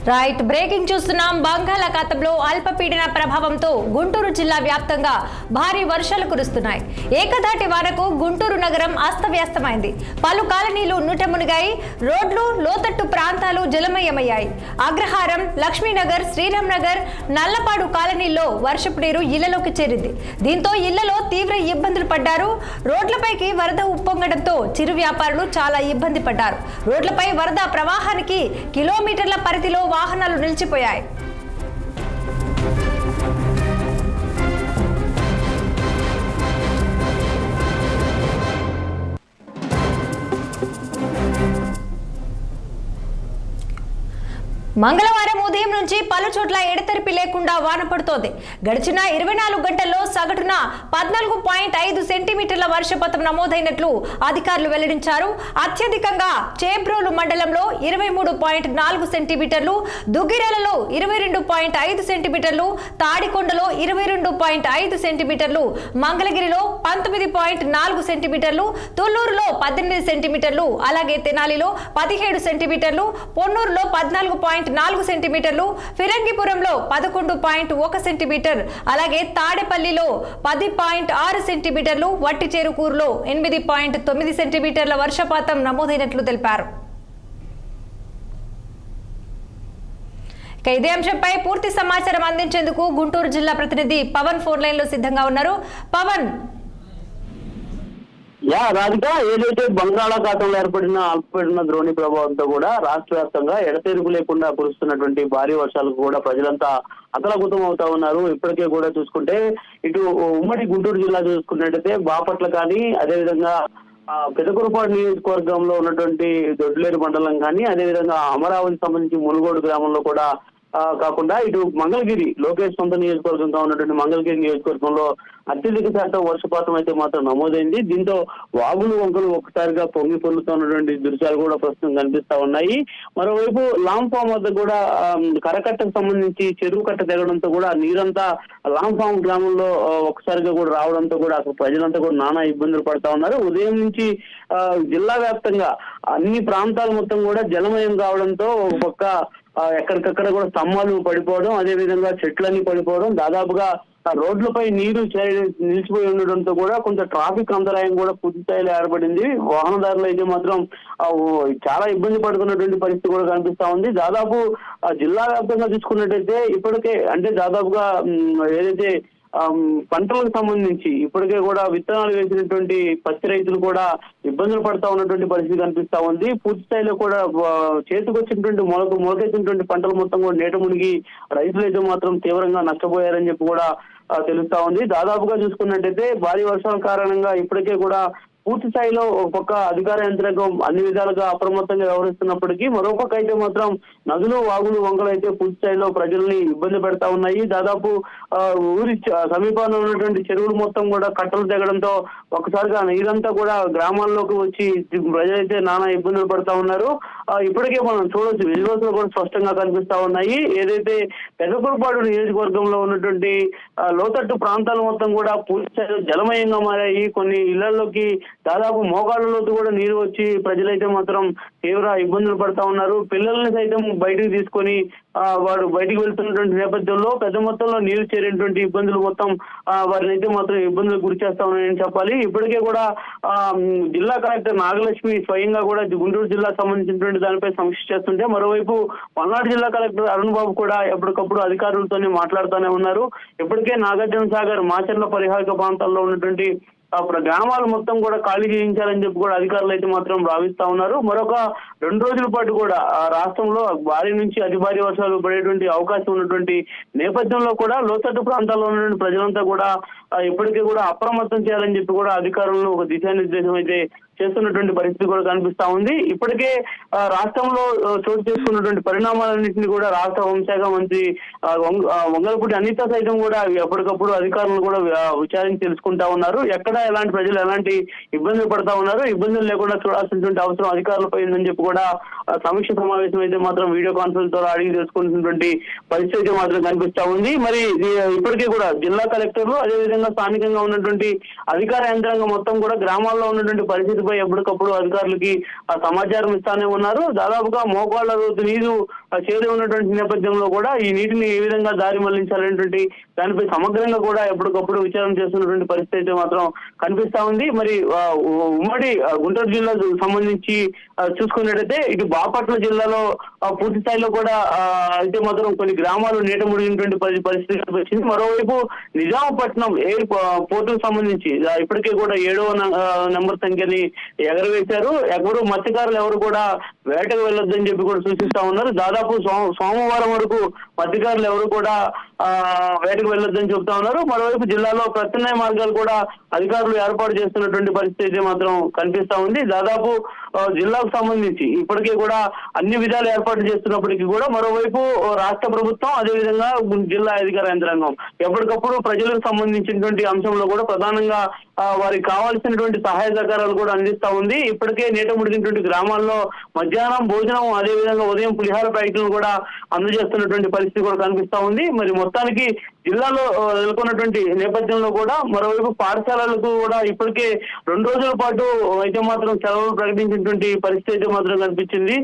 Right breaking చూస్తున్నాం. బంగాళాఖాతంలో అల్పపీడన ప్రభావంతో గుంటూరు జిల్లా వ్యాప్తంగా భారీ వర్షాలు కురుస్తున్నాయి. ఏకధాటి వానకు గుంటూరు నగరం అస్తవ్యస్తమైంది. పలు కాలనీలు నుటమునిగాయి. రోడ్లు, లోతట్టు ప్రాంతాలు జలమయమయ్యాయి. అగ్రహారం, లక్ష్మీనగర్, శ్రీరామ్ నగర్, నల్లపాడు కాలనీల్లో వర్షపు నీరు ఇళ్లలోకి చేరింది. దీంతో ఇళ్లలో తీవ్ర ఇబ్బందులు పడ్డారు. రోడ్లపైకి వరద ఉప్పొంగడంతో చిరు వ్యాపారులు చాలా ఇబ్బంది పడ్డారు. రోడ్లపై వరద ప్రవాహానికి కిలోమీటర్ల పరిధిలో వాహనాలు నిలిచిపోయాయి. మంగళవారం ఉదయం నుంచి పలు చోట్ల ఎడతెరిపి లేకుండా వాన పడుతోంది. గడిచిన 24 గంటల్లో సగటున 14.5 సెంటీమీటర్ల వర్షపాతం నమోదైనట్లు అధికారులు వెల్లడించారు. అత్యధికంగా చేబ్రోలు మండలంలో 23.4 సెంటీమీటర్లు, దుగ్గిరేలలో 22.5 సెంటీమీటర్లు, తాడికొండలో 22.5 సెంటీమీటర్లు, మంగళగిరిలో 19.4 సెంటీమీటర్లు, తుళ్లూరులో 18 సెంటీమీటర్లు, అలాగే తెనాలిలో 17 సెంటీమీటర్లు, పొన్నూరులో 14.4 సెంటీమీటర్లు, ఫిరంగిపురంలో 11.1 సెంటీమీటర్, అలాగే తాడేపల్లిలో 10.6 సెంటీమీటర్లు, వట్టిచేరుకూరులో 8.9 సెంటీమీటర్ల వర్షపాతం నమోదైనట్లు తెలిపారు. ఇదే అంశంపై పూర్తి సమాచారం అందించేందుకు గుంటూరు జిల్లా ప్రతినిధి పవన్ ఫోన్ లైన్ లో సిద్ధంగా ఉన్నారు. పవన్, రాధిక, ఏదైతే బంగాళాఖాతంలో ఏర్పడిన అల్పపీడన ద్రోణి ప్రభావంతో కూడా రాష్ట్ర వ్యాప్తంగా ఎడతెరుపు లేకుండా కురుస్తున్నటువంటి భారీ వర్షాలకు కూడా ప్రజలంతా అతలాకుతం అవుతా ఉన్నారు. ఇప్పటికే కూడా చూసుకుంటే ఇటు ఉమ్మడి గుంటూరు జిల్లా చూసుకున్నట్టయితే బాపట్ల కానీ, అదేవిధంగా పెదకురపాడు నియోజకవర్గంలో ఉన్నటువంటి దొడ్లేరు మండలం కానీ, అదేవిధంగా అమరావతి సంబంధించి మునుగోడు గ్రామంలో కూడా కాకుండా ఇటు మంగళగిరి, లోకేష్ సొంత నియోజకవర్గంగా ఉన్నటువంటి మంగళగిరి నియోజకవర్గంలో అత్యధిక శాతం వర్షపాతం అయితే మాత్రం నమోదైంది. దీంతో వాగులు వంకలు ఒక్కసారిగా పొంగి పొందుతున్నటువంటి దృశ్యాలు కూడా ప్రస్తుతం కనిపిస్తా ఉన్నాయి. మరోవైపు లాంఫామ్ వద్ద కూడా కరకట్టకు సంబంధించి చెరువు కట్ట తెగడంతో కూడా నీరంతా లాంఫామ్ గ్రామంలో ఒక్కసారిగా కూడా రావడంతో కూడా అసలు ప్రజలంతా కూడా నానా ఇబ్బందులు పడతా ఉన్నారు. ఉదయం నుంచి జిల్లా వ్యాప్తంగా అన్ని ప్రాంతాలు మొత్తం కూడా జలమయం కావడంతో ఒక పక్క ఎక్కడికక్కడ కూడా స్తంభాలు పడిపోవడం, అదే విధంగా చెట్లన్నీ పడిపోవడం, దాదాపుగా రోడ్లపై నీరు నిలిచిపోయి ఉండడంతో కూడా కొంత ట్రాఫిక్ అంతరాయం కూడా పూర్తి స్థాయిలో ఏర్పడింది. వాహనదారులు అయితే మాత్రం చాలా ఇబ్బంది పడుతున్నటువంటి పరిస్థితి కూడా కనిపిస్తా ఉంది. దాదాపు జిల్లా వ్యాప్తంగా చూసుకున్నట్టయితే ఇప్పటికే అంటే దాదాపుగా ఏదైతే పంటలకు సంబంధించి ఇప్పటికే కూడా విత్తనాలు వేసినటువంటి పత్తి రైతులు కూడా ఇబ్బందులు పడతా ఉన్నటువంటి పరిస్థితి కనిపిస్తా ఉంది. పూర్తి స్థాయిలో కూడా చేతికొచ్చినటువంటి మొలకెత్తినటువంటి పంటలు మొత్తం కూడా నీట మునిగి రైతులు అయితే మాత్రం తీవ్రంగా నష్టపోయారని చెప్పి కూడా తెలుస్తా ఉంది. దాదాపుగా చూసుకున్నట్టయితే భారీ వర్షాల కారణంగా ఇప్పటికే కూడా పూర్తి స్థాయిలో ఒక పక్క అధికార యంత్రాంగం అన్ని విధాలుగా అప్రమత్తంగా వ్యవహరిస్తున్నప్పటికీ మరోపక్క అయితే మాత్రం నదులు, వాగులు, వంకలు అయితే పూర్తి స్థాయిలో ప్రజల్ని ఇబ్బంది పెడతా ఉన్నాయి. దాదాపు ఊరి సమీపంలో ఉన్నటువంటి చెరువులు మొత్తం కూడా కట్టలు తెగడంతో ఒకసారిగా నీరంతా కూడా గ్రామాల్లోకి వచ్చి ప్రజలైతే నానా ఇబ్బందులు పడతా ఉన్నారు. ఇప్పటికే మనం చూడొచ్చు, విజువల్స్ లో కూడా స్పష్టంగా కనిపిస్తా ఉన్నాయి. ఏదైతే పెదకురపాడు నియోజకవర్గంలో ఉన్నటువంటి లోతట్టు ప్రాంతాలు మొత్తం కూడా పూర్తి స్థాయిలో జలమయంగా మారాయి. కొన్ని ఇళ్లలోకి దాదాపు మోకాళ్ళలోతు కూడా నీరు వచ్చి ప్రజలైతే మాత్రం తీవ్ర ఇబ్బందులు పడతా ఉన్నారు. పిల్లల్ని సైతం బయటికి తీసుకొని వాడు బయటికి వెళ్తున్నటువంటి నేపథ్యంలో పెద్ద మొత్తంలో నీరు చేరేటువంటి ఇబ్బందులు మొత్తం వారిని అయితే మాత్రం ఇబ్బందులకు గురి చేస్తా ఉన్నాయని చెప్పాలి. ఇప్పటికే కూడా జిల్లా కలెక్టర్ నాగలక్ష్మి స్వయంగా కూడా గుంటూరు జిల్లాకు సంబంధించినటువంటి దానిపై సమీక్ష చేస్తుంటే, మరోవైపు పల్నాడు జిల్లా కలెక్టర్ అరుణ్ బాబు కూడా ఎప్పటికప్పుడు అధికారులతోనే మాట్లాడుతూనే ఉన్నారు. ఇప్పటికే నాగార్జున సాగర్, మాచర్ల పరిహారక ప్రాంతాల్లో ఉన్నటువంటి గ్రామాలు మొత్తం కూడా ఖాళీ చేయించాలని చెప్పి కూడా అధికారులు అయితే మాత్రం భావిస్తా ఉన్నారు. మరొక 2 రోజుల పాటు కూడా రాష్ట్రంలో భారీ నుంచి అతి భారీ వర్షాలు పడేటువంటి అవకాశం ఉన్నటువంటి నేపథ్యంలో కూడా లోతట్టు ప్రాంతాల్లో ఉన్నటువంటి ప్రజలంతా కూడా ఇప్పటికే కూడా అప్రమత్తం చేయాలని చెప్పి కూడా అధికారులను ఒక దిశానిర్దేశం అయితే చేస్తున్నటువంటి పరిస్థితి కూడా కనిపిస్తా ఉంది. ఇప్పటికే రాష్ట్రంలో చోటు చేసుకున్నటువంటి పరిణామాలన్నింటినీ కూడా రాష్ట్ర హోంశాఖ మంత్రి వంగలపూడి అనిత సైతం కూడా ఎప్పటికప్పుడు అధికారులను కూడా విచారించి తెలుసుకుంటా ఉన్నారు. ఎక్కడ ఎలాంటి ప్రజలు ఎలాంటి ఇబ్బందులు పడతా ఉన్నారు, ఇబ్బందులు లేకుండా చూడాల్సినటువంటి అవసరం అధికారులపై ఉందని చెప్పి కూడా సమీక్ష సమావేశం అయితే మాత్రం వీడియో కాన్ఫరెన్స్ ద్వారా అడిగి తెలుసుకుంటున్నటువంటి పరిస్థితి అయితే మాత్రం కనిపిస్తా ఉంది. మరి ఇప్పటికే కూడా జిల్లా కలెక్టర్లు, అదేవిధంగా స్థానికంగా ఉన్నటువంటి అధికార యంత్రాంగం మొత్తం కూడా గ్రామాల్లో ఉన్నటువంటి పరిస్థితిపై ఎప్పటికప్పుడు అధికారులకి సమాచారం ఇస్తానే ఉన్నారు. దాదాపుగా మోకాళ్ళ రోజు నీరు చేరి ఉన్నటువంటి నేపథ్యంలో కూడా ఈ నీటిని ఏ విధంగా దారి మళ్లించాలనేటువంటి దానిపై సమగ్రంగా కూడా ఎప్పటికప్పుడు విచారణ చేస్తున్నటువంటి పరిస్థితి అయితే మాత్రం కనిపిస్తా ఉంది. మరి ఉమ్మడి గుంటూరు జిల్లాకు సంబంధించి చూసుకున్నట్టయితే ఇటు బాపట్ల జిల్లాలో పూర్తి స్థాయిలో కూడా అయితే మాత్రం కొన్ని గ్రామాలు నీట మునిగినటువంటి పరిస్థితి కనిపించింది. మరోవైపు నిజామాపట్నం ఎయిర్ పోర్టుకు సంబంధించి ఇప్పటికే కూడా 7వ నెంబర్ సంఖ్యని ఎగరవేశారు. ఎవరు మత్స్యకారులు ఎవరు కూడా వేటకు వెళ్ళొద్దని చెప్పి కూడా సూచిస్తా ఉన్నారు. దాదాపు సోమవారం వరకు మత్స్యకారులు ఎవరు కూడా వేటకు వెళ్ళొద్దని చెప్తా ఉన్నారు. మరోవైపు జిల్లాలో ప్రత్యామ్నాయ మార్గాలు కూడా అధికారులు ఏర్పాటు చేస్తున్నటువంటి పరిస్థితి మాత్రం కనిపిస్తా ఉంది. దాదాపు జిల్లాకు సంబంధించి ఇప్పటికే కూడా అన్ని విధాలు ఏర్పాటు చేస్తున్నప్పటికీ కూడా మరోవైపు రాష్ట్ర ప్రభుత్వం అదేవిధంగా జిల్లా అధికార యంత్రాంగం ఎప్పటికప్పుడు ప్రజలకు సంబంధించినటువంటి అంశంలో కూడా ప్రధానంగా వారికి కావాల్సినటువంటి సహాయ సహకారాలు కూడా అందిస్తా ఉంది. ఇప్పటికే నీట ముడిగినటువంటి గ్రామాల్లో మధ్యాహ్నం భోజనం అదేవిధంగా ఉదయం పులిహార ప్యాకెట్లను కూడా అందజేస్తున్నటువంటి పరిస్థితి కూడా కనిపిస్తా ఉంది. మరి మొత్తానికి జిల్లాలో నెలకొన్నటువంటి నేపథ్యంలో కూడా మరోవైపు పాఠశాలలకు కూడా ఇప్పటికే 2 రోజుల పాటు అయితే మాత్రం సెలవులు ప్రకటించినటువంటి పరిస్థితి అయితే మాత్రం కనిపించింది.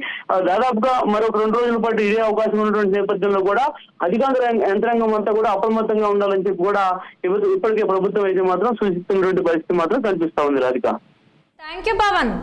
దాదాపుగా మరొక 2 రోజుల పాటు ఇదే అవకాశం ఉన్నటువంటి నేపథ్యంలో కూడా అధికార యంత్రాంగం అంతా కూడా అప్రమత్తంగా ఉండాలని చెప్పి కూడా ఇప్పటికే ప్రభుత్వం అయితే మాత్రం సూచిస్తున్నటువంటి పరిస్థితి మాత్రం కనిపిస్తా ఉంది. Radhika, thank you Pawan.